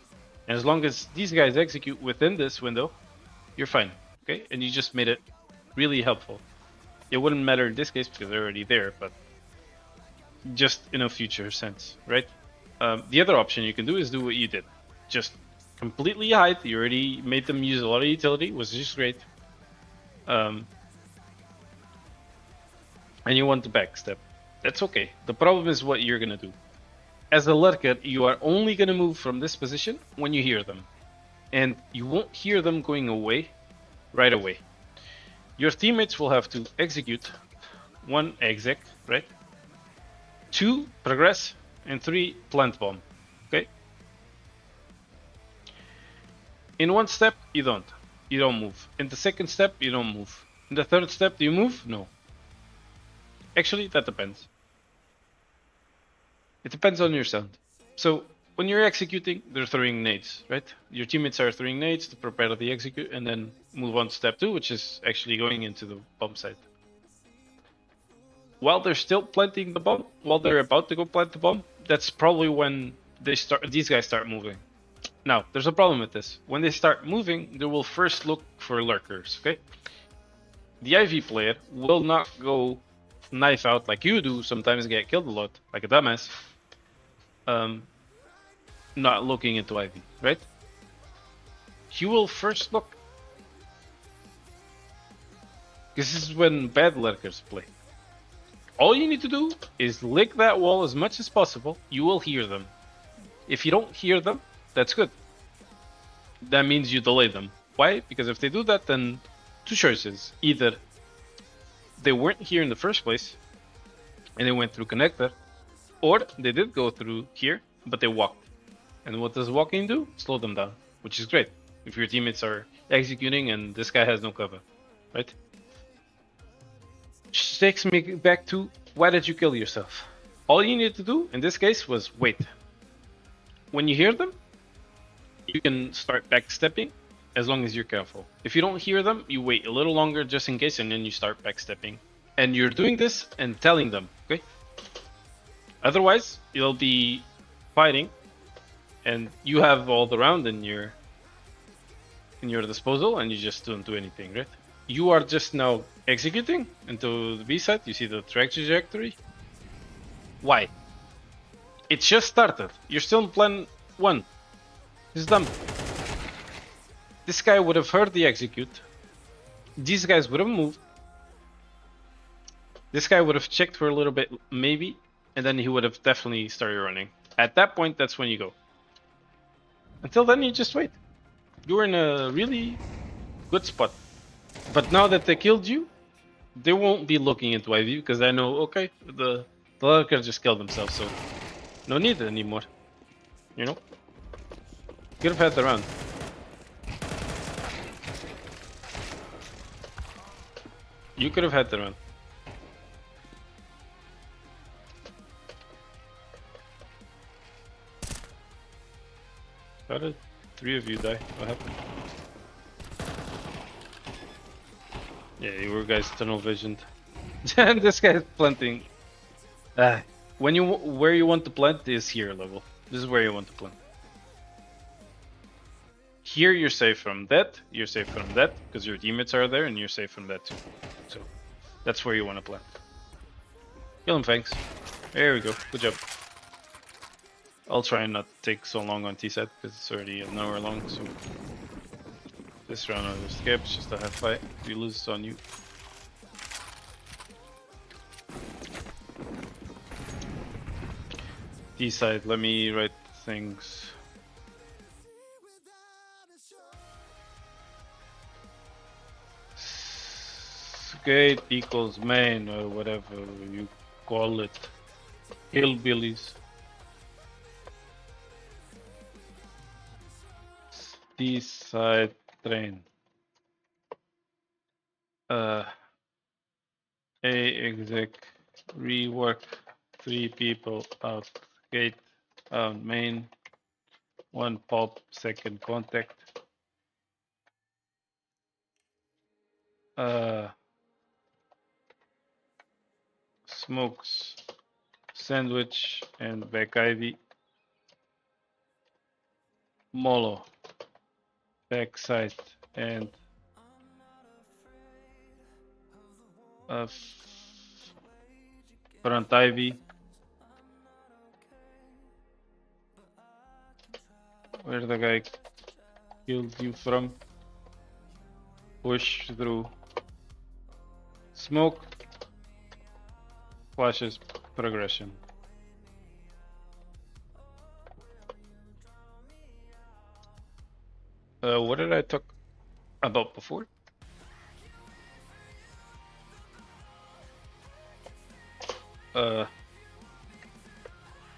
and as long as these guys execute within this window, you're fine, okay? And you just made it really helpful. It wouldn't matter in this case because they're already there, but just in a future sense, right? The other option you can do is do what you did. Just completely hide. You already made them use a lot of utility, which is just great. And you want the back step. That's okay. The problem is what you're gonna do. As a lurker, you are only gonna move from this position when you hear them. And you won't hear them going away right away. Your teammates will have to execute 1 exec, right? 2 progress, and 3 plant bomb, okay? In 1 step, you don't move. In the 2nd step, you don't move. In the 3rd step, do you move? No. Actually, that depends. It depends on your sound. So when you're executing, they're throwing nades, right? Your teammates are throwing nades to prepare the execute and then move on to step 2, which is actually going into the bomb site. While they're still planting the bomb, while they're about to go plant the bomb, that's probably when these guys start moving. Now, there's a problem with this. When they start moving, they will first look for lurkers, okay? The IV player will not go knife out like you do, sometimes get killed a lot, like a dumbass. Not looking into IV, right? He will first look. This is when bad lurkers play. All you need to do is lick that wall as much as possible. You will hear them. If you don't hear them, that's good. That means you delay them. Why? Because if they do that, then 2 choices. Either they weren't here in the first place, and they went through connector, or they did go through here, but they walked. And what does walking do? Slow them down, which is great if your teammates are executing and this guy has no cover, right? Which takes me back to, why did you kill yourself? All you need to do in this case was wait. When you hear them, you can start backstepping as long as you're careful. If you don't hear them, you wait a little longer just in case, and then you start backstepping. And you're doing this and telling them, okay? Otherwise, you'll be fighting, and you have all the round in your disposal, and you just don't do anything, right? You are just now executing into the B side. You see the trajectory. Why? It just started. You're still in plan 1. It's dumb. This guy would have heard the execute. These guys would have moved. This guy would have checked for a little bit, maybe, and then he would have definitely started running. At that point, that's when you go. Until then, you just wait. You're in a really good spot. But now that they killed you, they won't be looking into IV because I know, okay, the lurker just killed themselves, so no need anymore. You know? Could have had the round. You could have had the round. How did 3 of you die? What happened? Yeah, you were guys tunnel visioned. And this guy's planting. Where you want to plant is here level. This is where you want to plant. Here you're safe from that, you're safe from that, because your teammates are there, and you're safe from that too. So, that's where you want to plant. Kill him, Fangs. There we go, good job. I'll try and not take so long on T-set, because it's already an hour long, so... This round I'll just skip, it's just a half fight. If you lose, it's on you. T-side, let me write things. Gate equals main, or whatever you call it. Hillbillies. T-side train. A exec rework 3 people out gate on main, 1 pop second contact. Smokes sandwich and back ivy. Molo backside and front ivy. Where the guy killed you from? Push through. Smoke. Flashes progression. What did I talk about before?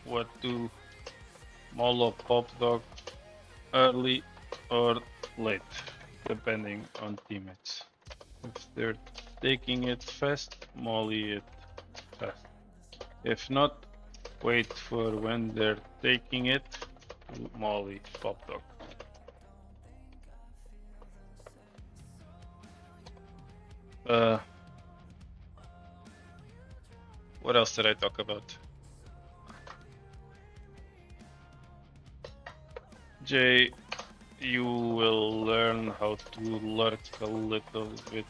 What do Molo pop dog early or late, depending on teammates. If they're taking it fast, molly it fast. If not, wait for when they're taking it to molly pop dog. What else did I talk about? Jay, you will learn how to lurk a little bit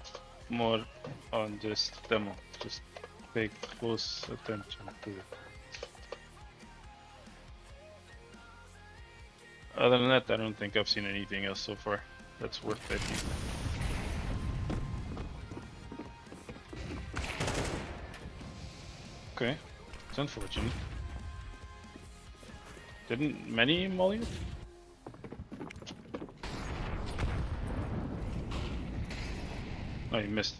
more on this demo. Just pay close attention to it. Other than that, I don't think I've seen anything else so far that's worth taking. Okay, it's unfortunate. Didn't many molly it? Oh, you missed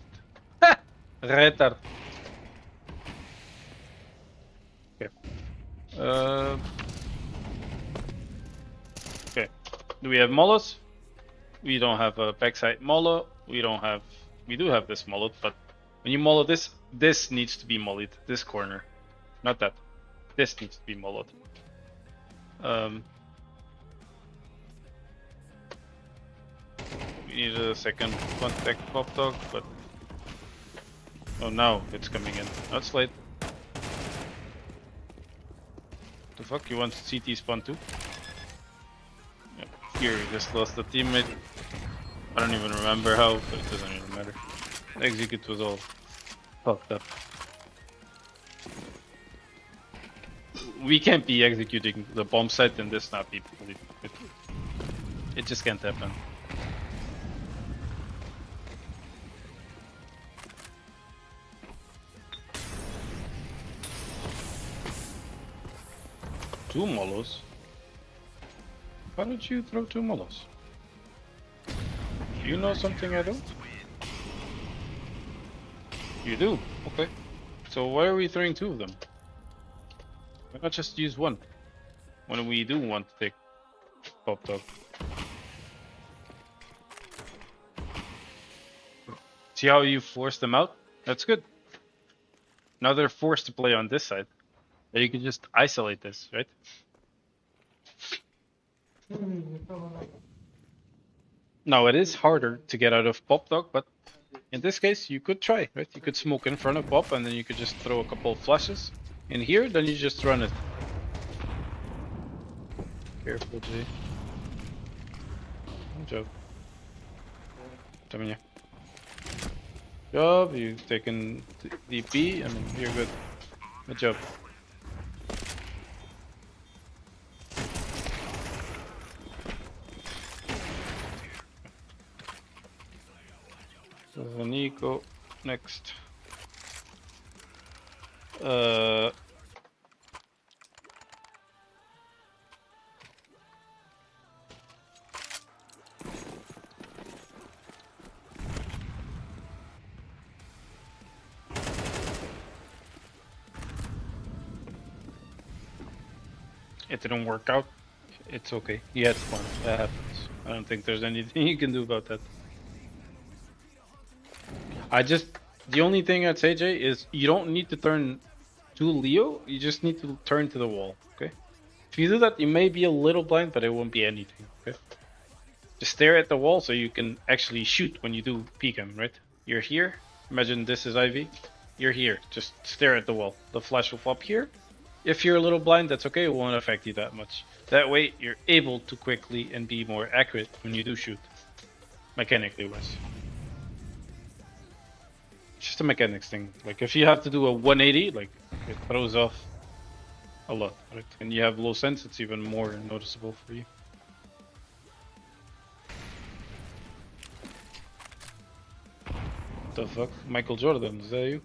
it. Retard. Okay. Okay. Do we have molos? We don't have a backside molo. We do have this molot, but when you molo this, this needs to be mollied. This corner. Not that. This needs to be mollowed. You need a second contact pop dog, but oh now it's coming in. That's late. The fuck? You want CT spawn too? Yep. Here, you just lost a teammate. I don't even remember how, but it doesn't even matter. Execute was all fucked up. We can't be executing the bomb site and this not be fully. It just can't happen. Two molos? Why don't you throw two molos? You know something I don't? You do? Okay. So why are we throwing two of them? Why not just use one? When we do want to take pop dog. See how you force them out? That's good. Now they're forced to play on this side. Then you can just isolate this, right? Now it is harder to get out of pop dog, but in this case you could try, right? You could smoke in front of pop and then you could just throw a couple of flashes in here, then you just run it. Careful, G. Good job. Coming here. Job, you've taken DP, I mean, you're good. Good job. So Nico next. It didn't work out. It's okay. He had fun. That happens. I don't think there's anything you can do about that. The only thing I'd say, Jay, is you don't need to turn to Leo. You just need to turn to the wall, okay? If you do that, you may be a little blind, but it won't be anything, okay? Just stare at the wall so you can actually shoot when you do peek him, right? You're here. Imagine this is Ivy. You're here. Just stare at the wall. The flash will flop here. If you're a little blind, that's okay. It won't affect you that much. That way, you're able to quickly and be more accurate when you do shoot. Mechanically wise. Just a mechanics thing. Like if you have to do a 180, like it throws off a lot, right? And you have low sense, it's even more noticeable for you. What the fuck? Michael Jordan, is that you?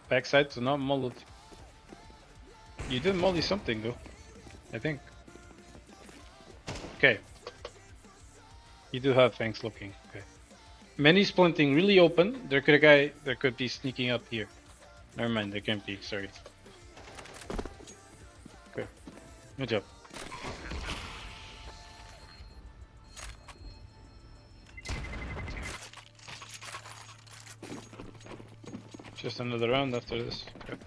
Backside's not mullet. You did molly something though, I think. Okay. You do have Fangs looking. Okay. Many splinting really open. There could be sneaking up here. Never mind, there can't be. Sorry. Okay. Good job. Just another round after this. Okay.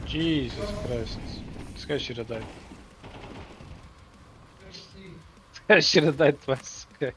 Jesus Christ. This guy should have died. This guy should have died twice. Okay.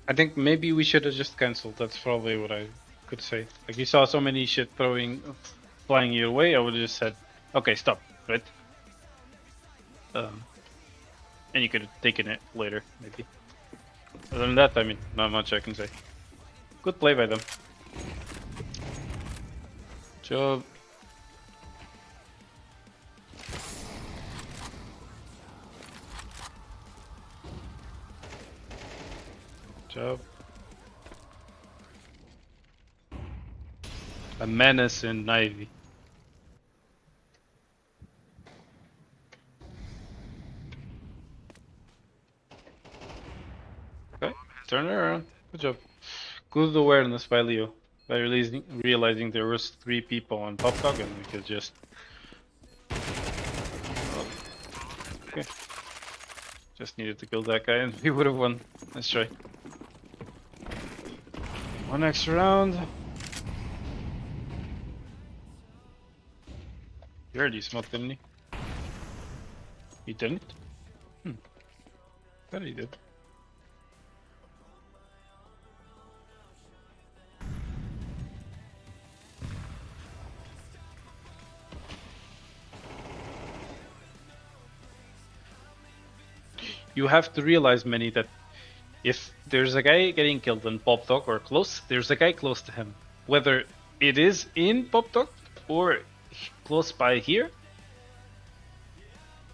I think maybe we should have just cancelled. That's probably what I could say. Like you saw so many shit flying your way, I would have just said, okay, stop, right? And you could have taken it later, maybe. Other than that, I mean, not much I can say. Good play by them. Job. Job. A menace in Ivy. Okay, turn it around. Good job. Good awareness by Leo. By realizing there was 3 people on Pop Dog and we could just... Okay. Just needed to kill that guy and we would have won. Let's try. One extra round. He already smoked, didn't he? He didn't? Thought he did. You have to realize, Manny, that if there's a guy getting killed in Pop Dog or close, there's a guy close to him. Whether it is in Pop Dog or close by here,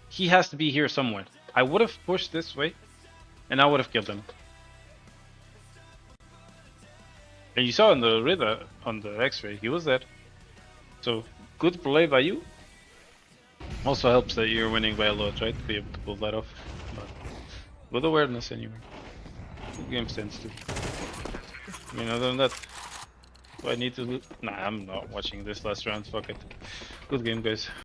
he has to be here somewhere. I would have pushed this way, and I would have killed him. And you saw in the radar, on the X-ray, he was dead. So, good play by you. Also helps that you're winning by a lot, right? To be able to pull that off. But with awareness anyway. Good game stands too. I mean, other than that, do I need to... Nah, I'm not watching this last round, fuck it. Good game, guys.